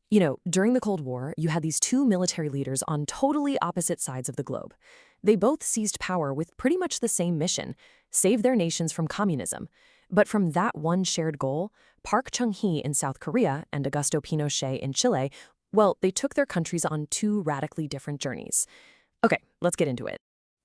During the Cold War, you had these two military leaders on totally opposite sides of the globe. They both seized power with pretty much the same mission: save their nations from communism. But from that one shared goal, Park Chung-hee in South Korea and Augusto Pinochet in Chile, well, they took their countries on two radically different journeys. Okay, let's get into it.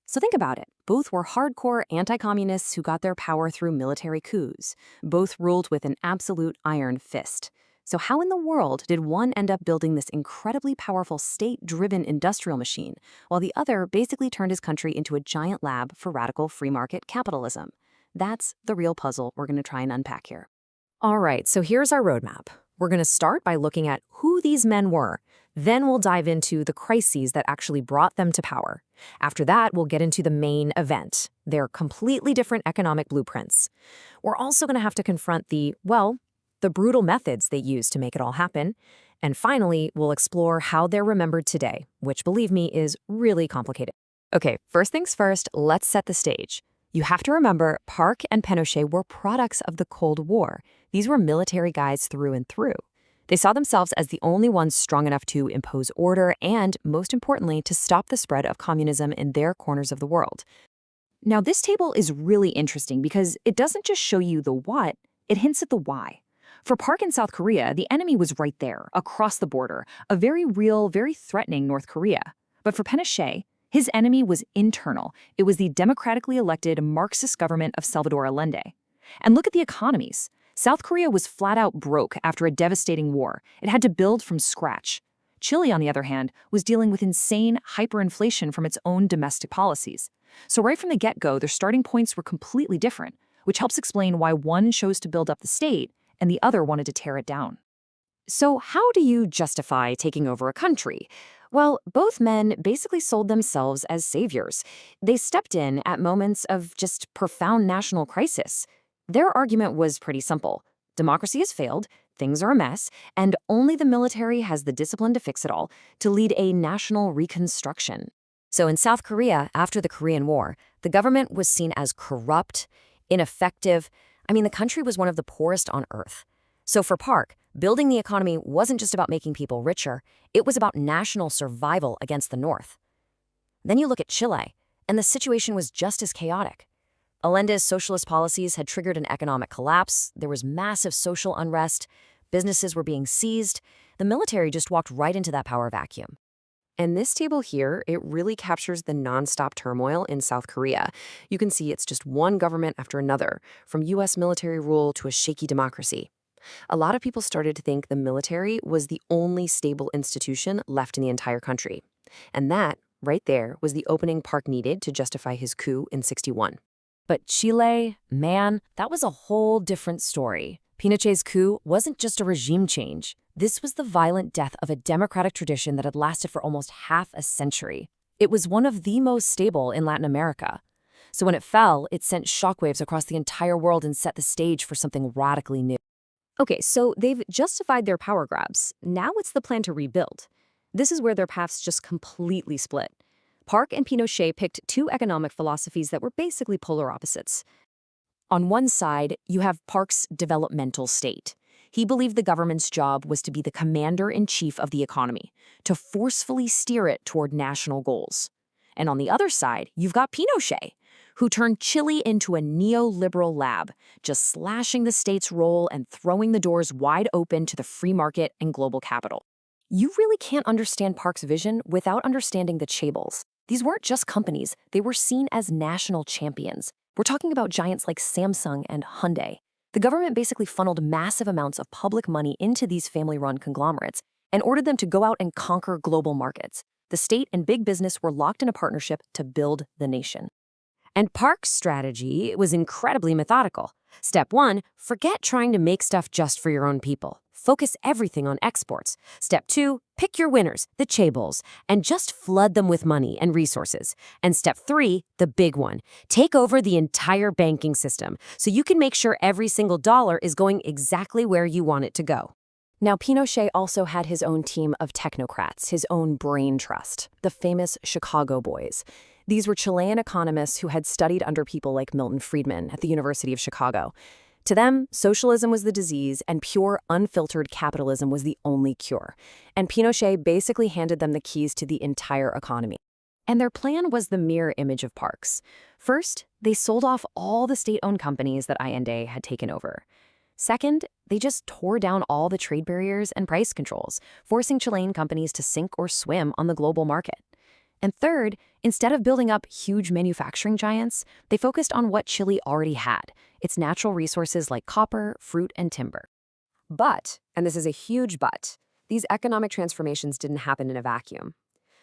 So think about it. Both were hardcore anti-communists who got their power through military coups. Both ruled with an absolute iron fist. So how in the world did one end up building this incredibly powerful state-driven industrial machine, while the other basically turned his country into a giant lab for radical free market capitalism? That's the real puzzle we're going to try and unpack here. All right, so here's our roadmap. We're going to start by looking at who these men were. Then we'll dive into the crises that actually brought them to power. After that, we'll get into the main event, their completely different economic blueprints. We're also going to have to confront the brutal methods they used to make it all happen. And finally, we'll explore how they're remembered today, which, believe me, is really complicated. Okay, first things first, let's set the stage. You have to remember, Park and Pinochet were products of the Cold War. These were military guys through and through. They saw themselves as the only ones strong enough to impose order and, most importantly, to stop the spread of communism in their corners of the world. Now, this table is really interesting because it doesn't just show you the what, it hints at the why. For Park in South Korea, the enemy was right there, across the border, a very real, very threatening North Korea. But for Pinochet, his enemy was internal. It was the democratically elected Marxist government of Salvador Allende. And look at the economies. South Korea was flat out broke after a devastating war. It had to build from scratch. Chile, on the other hand, was dealing with insane hyperinflation from its own domestic policies. So right from the get-go, their starting points were completely different, which helps explain why one chose to build up the state and the other wanted to tear it down. So how do you justify taking over a country? Well, both men basically sold themselves as saviors. They stepped in at moments of just profound national crisis. Their argument was pretty simple. Democracy has failed, things are a mess, and only the military has the discipline to fix it all, to lead a national reconstruction. So in South Korea, after the Korean War, the government was seen as corrupt, ineffective. The country was one of the poorest on earth. So for Park, building the economy wasn't just about making people richer, it was about national survival against the North. Then you look at Chile, and the situation was just as chaotic. Allende's socialist policies had triggered an economic collapse, there was massive social unrest, businesses were being seized, the military just walked right into that power vacuum. And this table here, it really captures the nonstop turmoil in South Korea. You can see it's just one government after another, from U.S. military rule to a shaky democracy. A lot of people started to think the military was the only stable institution left in the entire country. And that, right there, was the opening Park needed to justify his coup in '61. But Chile, man, that was a whole different story. Pinochet's coup wasn't just a regime change. This was the violent death of a democratic tradition that had lasted for almost half a century. It was one of the most stable in Latin America. So when it fell, it sent shockwaves across the entire world and set the stage for something radically new. Okay, so they've justified their power grabs. Now what's the plan to rebuild? This is where their paths just completely split. Park and Pinochet picked two economic philosophies that were basically polar opposites. On one side, you have Park's developmental state. He believed the government's job was to be the commander-in-chief of the economy, to forcefully steer it toward national goals. And on the other side, you've got Pinochet, who turned Chile into a neoliberal lab, just slashing the state's role and throwing the doors wide open to the free market and global capital. You really can't understand Park's vision without understanding the chaebols. These weren't just companies, they were seen as national champions. We're talking about giants like Samsung and Hyundai. The government basically funneled massive amounts of public money into these family-run conglomerates and ordered them to go out and conquer global markets. The state and big business were locked in a partnership to build the nation. And Park's strategy was incredibly methodical. Step 1, forget trying to make stuff just for your own people. Focus everything on exports. Step 2, pick your winners, the chaebols, and just flood them with money and resources. And step 3, the big one, take over the entire banking system so you can make sure every single dollar is going exactly where you want it to go. Now, Pinochet also had his own team of technocrats, his own brain trust, the famous Chicago Boys. These were Chilean economists who had studied under people like Milton Friedman at the University of Chicago. To them, socialism was the disease and pure, unfiltered capitalism was the only cure. And Pinochet basically handed them the keys to the entire economy. And their plan was the mirror image of Park's. First, they sold off all the state-owned companies that Allende had taken over. Second, they just tore down all the trade barriers and price controls, forcing Chilean companies to sink or swim on the global market. And third, instead of building up huge manufacturing giants, they focused on what Chile already had, its natural resources like copper, fruit, and timber. But, and this is a huge but, these economic transformations didn't happen in a vacuum.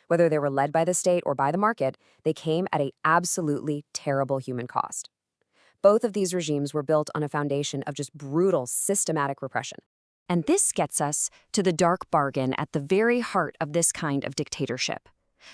Whether they were led by the state or by the market, they came at an absolutely terrible human cost. Both of these regimes were built on a foundation of just brutal, systematic repression. And this gets us to the dark bargain at the very heart of this kind of dictatorship.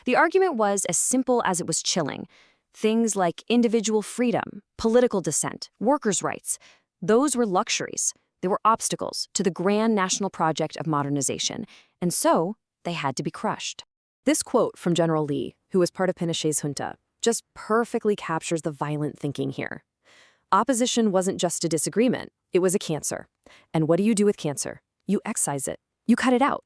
The argument was as simple as it was chilling. Things like individual freedom, political dissent, workers' rights, those were luxuries. They were obstacles to the grand national project of modernization, and so they had to be crushed. This quote from General Lee, who was part of Pinochet's junta, just perfectly captures the violent thinking here. Opposition wasn't just a disagreement, it was a cancer. And what do you do with cancer? You excise it. You cut it out.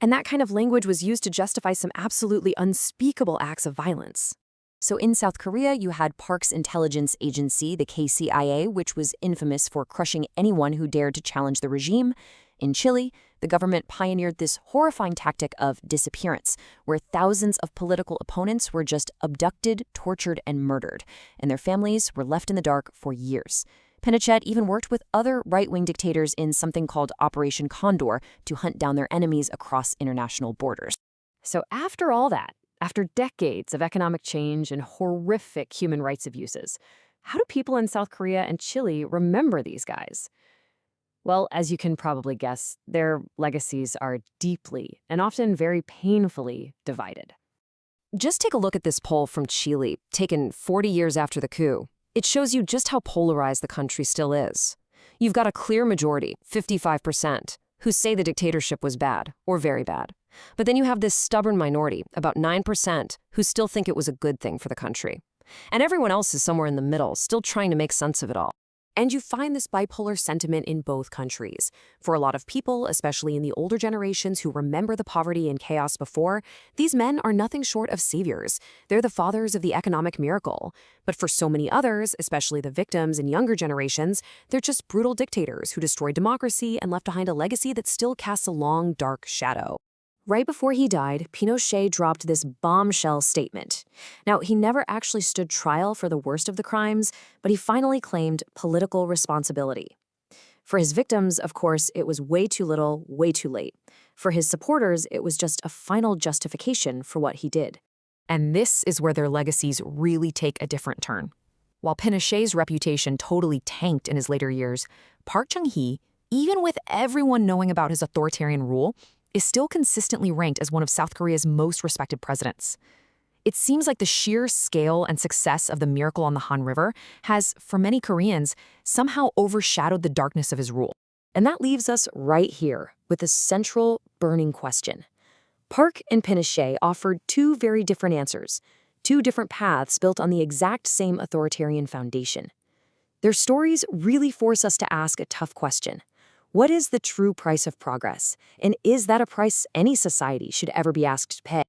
And that kind of language was used to justify some absolutely unspeakable acts of violence. So in South Korea, you had Park's intelligence agency, the KCIA, which was infamous for crushing anyone who dared to challenge the regime. In Chile, the government pioneered this horrifying tactic of disappearance, where thousands of political opponents were just abducted, tortured, and murdered, and their families were left in the dark for years. Pinochet even worked with other right-wing dictators in something called Operation Condor to hunt down their enemies across international borders. So after all that, after decades of economic change and horrific human rights abuses, how do people in South Korea and Chile remember these guys? Well, as you can probably guess, their legacies are deeply and often very painfully divided. Just take a look at this poll from Chile, taken 40 years after the coup. It shows you just how polarized the country still is. You've got a clear majority, 55%, who say the dictatorship was bad or very bad. But then you have this stubborn minority, about 9%, who still think it was a good thing for the country. And everyone else is somewhere in the middle, still trying to make sense of it all. And you find this bipolar sentiment in both countries. For a lot of people, especially in the older generations who remember the poverty and chaos before, these men are nothing short of saviors. They're the fathers of the economic miracle. But for so many others, especially the victims in younger generations, they're just brutal dictators who destroyed democracy and left behind a legacy that still casts a long, dark shadow. Right before he died, Pinochet dropped this bombshell statement. Now, he never actually stood trial for the worst of the crimes, but he finally claimed political responsibility. For his victims, of course, it was way too little, way too late. For his supporters, it was just a final justification for what he did. And this is where their legacies really take a different turn. While Pinochet's reputation totally tanked in his later years, Park Chung-hee, even with everyone knowing about his authoritarian rule, is still consistently ranked as one of South Korea's most respected presidents. It seems like the sheer scale and success of the miracle on the Han River has, for many Koreans, somehow overshadowed the darkness of his rule. And that leaves us right here with the central burning question. Park and Pinochet offered two very different answers, two different paths built on the exact same authoritarian foundation. Their stories really force us to ask a tough question. What is the true price of progress? And is that a price any society should ever be asked to pay?